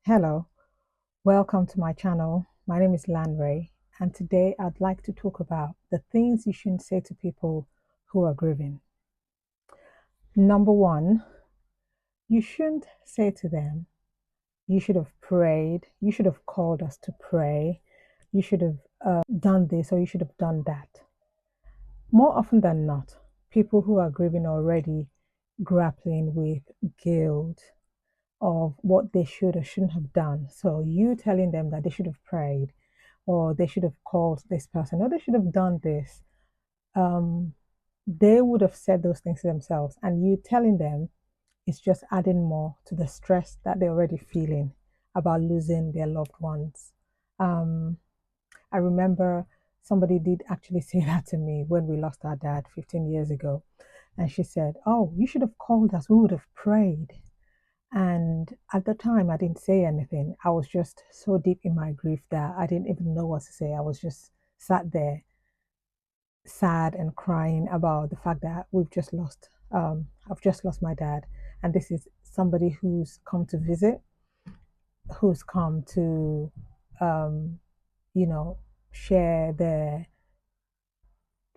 Hello, welcome to my channel. My name is Lanray, and today I'd like to talk about the things you shouldn't say to people who are grieving. Number one, you shouldn't say to them, you should have prayed, you should have called us to pray, you should have done this, or you should have done that. More often than not, people who are grieving are already grappling with guilt of what they should or shouldn't have done. So you telling them that they should have prayed or they should have called this person or they should have done this, um, they would have said those things to themselves. And you telling them is just adding more to the stress that they're already feeling about losing their loved ones. Um, I remember somebody did actually say that to me when we lost our dad 15 years ago. And she said, "Oh, you should have called us. We would have prayed." And at the time, I didn't say anything. I was just so deep in my grief that I didn't even know what to say. I was just sat there, sad and crying about the fact that I've just lost my dad. And this is somebody who's come to visit, who's come to, um, you know, share their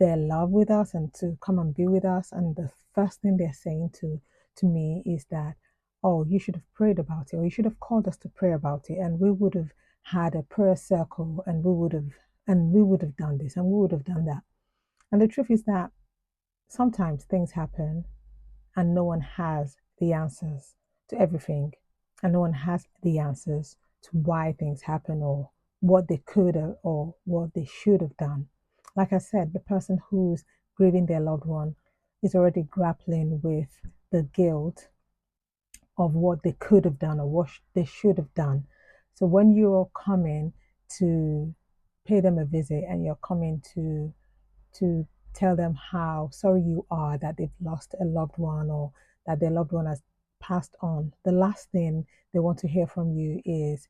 love with us and to come and be with us. And the first thing they're saying to me is that, "Oh, you should have prayed about it, or you should have called us to pray about it, and we would have had a prayer circle, and we would have done this, and we would have done that." And the truth is that sometimes things happen and no one has the answers to everything, and no one has the answers to why things happen or what they could have or what they should have done. Like I said, the person who's grieving their loved one is already grappling with the guilt of what they could have done or what they should have done. So when you're coming to pay them a visit and you're coming to tell them how sorry you are that they've lost a loved one or that their loved one has passed on, the last thing they want to hear from you is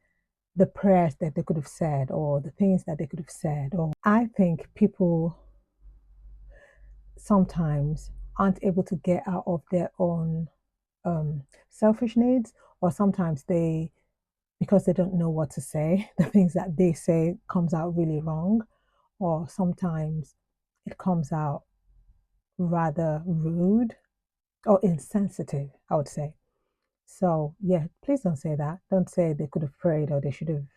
the prayers that they could have said or the things that they could have said. Or I think people sometimes aren't able to get out of their own selfish needs, or sometimes because they don't know what to say, the things that they say comes out really wrong, or sometimes it comes out rather rude or insensitive, I would say. So, yeah, please don't say that. Don't say they could have prayed or they should have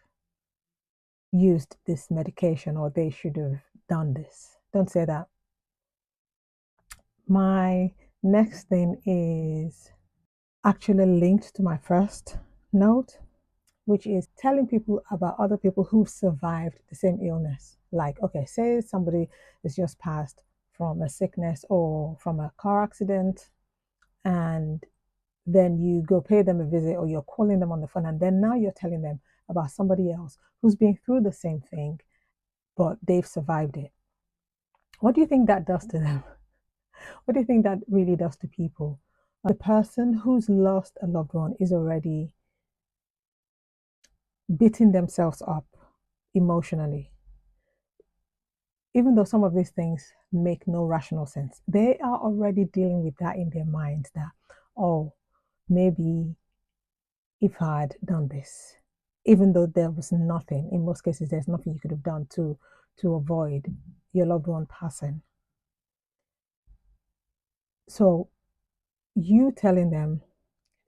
used this medication or they should have done this. Don't say that. My next thing is actually linked to my first note, which is telling people about other people who've survived the same illness. Like, okay, say somebody has just passed from a sickness or from a car accident, and then you go pay them a visit or you're calling them on the phone, and then now you're telling them about somebody else who's been through the same thing, but they've survived it. What do you think that does to them? What do you think that really does to people? The person who's lost a loved one is already beating themselves up emotionally. Even though some of these things make no rational sense, they are already dealing with that in their minds that, oh, maybe if I had done this, even though there was nothing, in most cases, there's nothing you could have done to avoid your loved one passing. So you telling them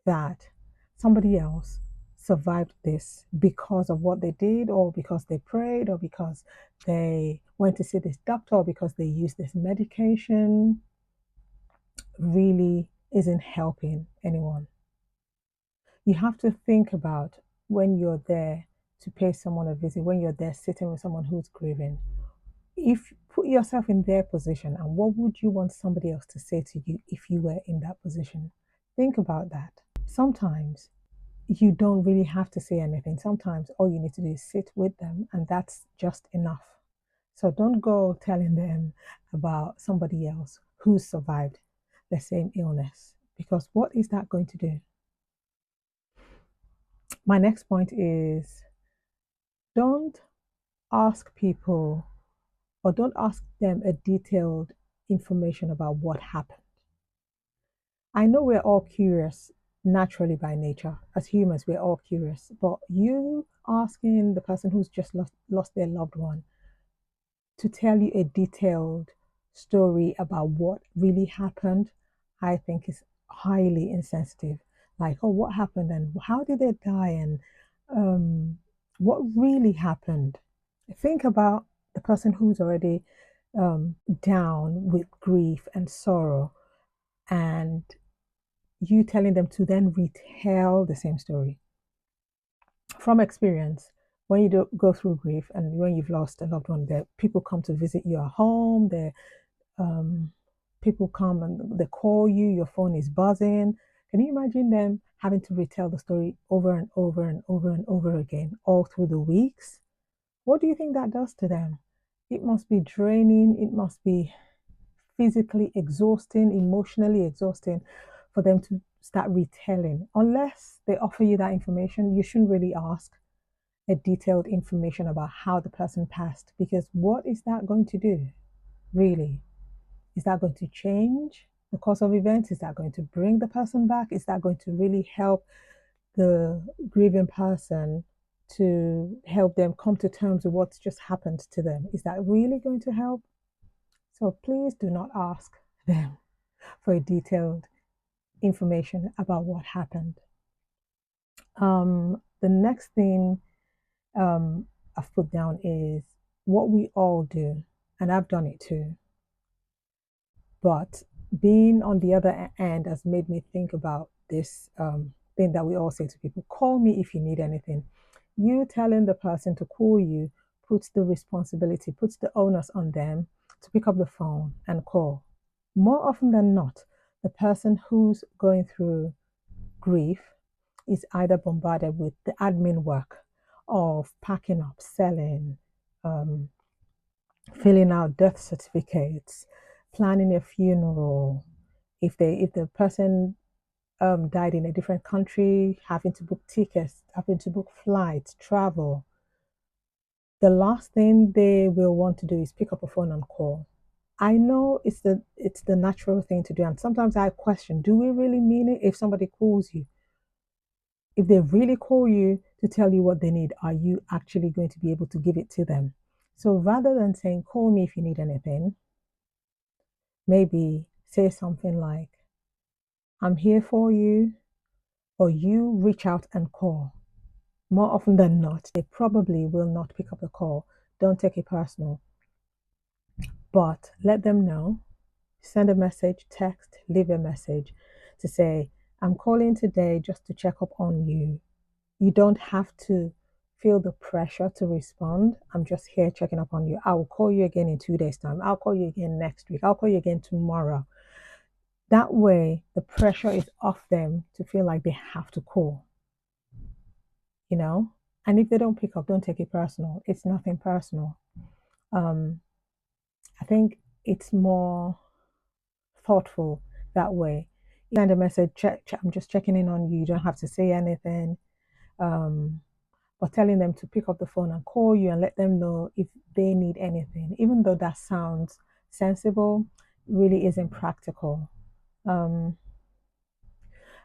that somebody else survived this because of what they did, or because they prayed, or because they went to see this doctor, or because they used this medication, really isn't helping anyone. You have to think about when you're there to pay someone a visit, when you're there sitting with someone who's grieving. If put yourself in their position, and what would you want somebody else to say to you if you were in that position? Think about that. Sometimes you don't really have to say anything. Sometimes all you need to do is sit with them, and that's just enough. So don't go telling them about somebody else who's survived the same illness, because what is that going to do? My next point is, don't ask people or don't ask them a detailed information about what happened. I know we're all curious naturally by nature. As humans, we're all curious. But you asking the person who's just lost their loved one to tell you a detailed story about what really happened, I think is highly insensitive. Like, oh, what happened and how did they die and um, what really happened? Think about the person who's already down with grief and sorrow, and you telling them to then retell the same story. From experience, when you do go through grief and when you've lost a loved one, there people come to visit you at home. Um, People come and they call you. Your phone is buzzing. Can you imagine them having to retell the story over and over and over and over again all through the weeks? What do you think that does to them? It must be draining. It must be physically exhausting, emotionally exhausting for them to start retelling. Unless they offer you that information, you shouldn't really ask a detailed information about how the person passed, because what is that going to do, really? Is that going to change the course of events? Is that going to bring the person back? Is that going to really help the grieving person to help them come to terms with what's just happened to them? Is that really going to help? So please do not ask them for a detailed information about what happened. The next thing I've put down is what we all do, and I've done it too. But being on the other end has made me think about this thing that we all say to people: call me if you need anything. You telling the person to call you puts the responsibility, puts the onus on them to pick up the phone and call. More often than not, the person who's going through grief is either bombarded with the admin work of packing up, selling, um, filling out death certificates, planning a funeral. If the person died in a different country, having to book tickets, having to book flights, travel. The last thing they will want to do is pick up a phone and call. I know it's the natural thing to do, and sometimes I question: do we really mean it? If somebody calls you, if they really call you to tell you what they need, are you actually going to be able to give it to them? So rather than saying, call me if you need anything, maybe say something like, I'm here for you, or you reach out and call. More often than not, they probably will not pick up the call. Don't take it personal, but let them know. Send a message, text, leave a message to say, I'm calling today just to check up on you. You don't have to feel the pressure to respond. I'm just here checking up on you. I will call you again in 2 days' time. I'll call you again next week. I'll call you again tomorrow. That way, the pressure is off them to feel like they have to call, you know? And if they don't pick up, don't take it personal. It's nothing personal. Um, I think it's more thoughtful that way. You send a message, I'm just checking in on you. You don't have to say anything. Um, but telling them to pick up the phone and call you and let them know if they need anything, even though that sounds sensible, really isn't practical. Um,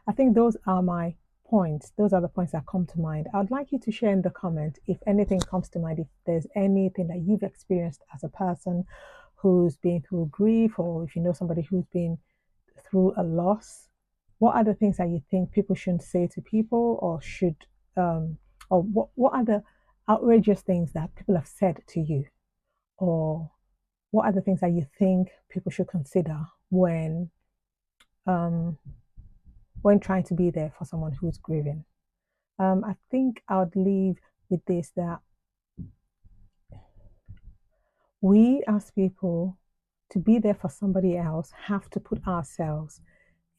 I think those are my points. Those are the points that come to mind. I'd like you to share in the comment if anything comes to mind, if there's anything that you've experienced as a person who's been through grief, or if you know somebody who's been through a loss. What are the things that you think people shouldn't say to people, or should, or what are the outrageous things that people have said to you, or what are the things that you think people should consider um, when trying to be there for someone who's grieving? I think I would leave with this: that we as people, to be there for somebody else, have to put ourselves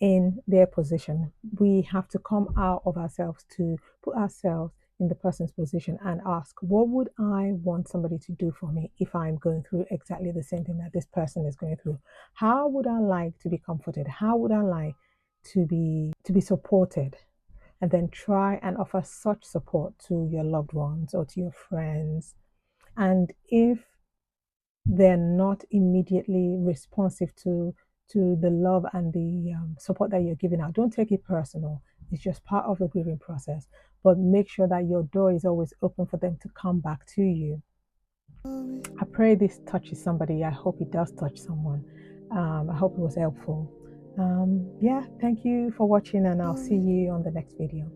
in their position. We have to come out of ourselves to put ourselves in the person's position and ask, what would I want somebody to do for me if I'm going through exactly the same thing that this person is going through? How would I like to be comforted? How would I like to be supported? And then try and offer such support to your loved ones or to your friends. And if they're not immediately responsive to the love and the support that you're giving out, don't take it personal. It's just part of the grieving process. But make sure that your door is always open for them to come back to you. I pray this touches somebody. I hope it does touch someone. I hope it was helpful. Yeah, thank you for watching, and I'll see you on the next video.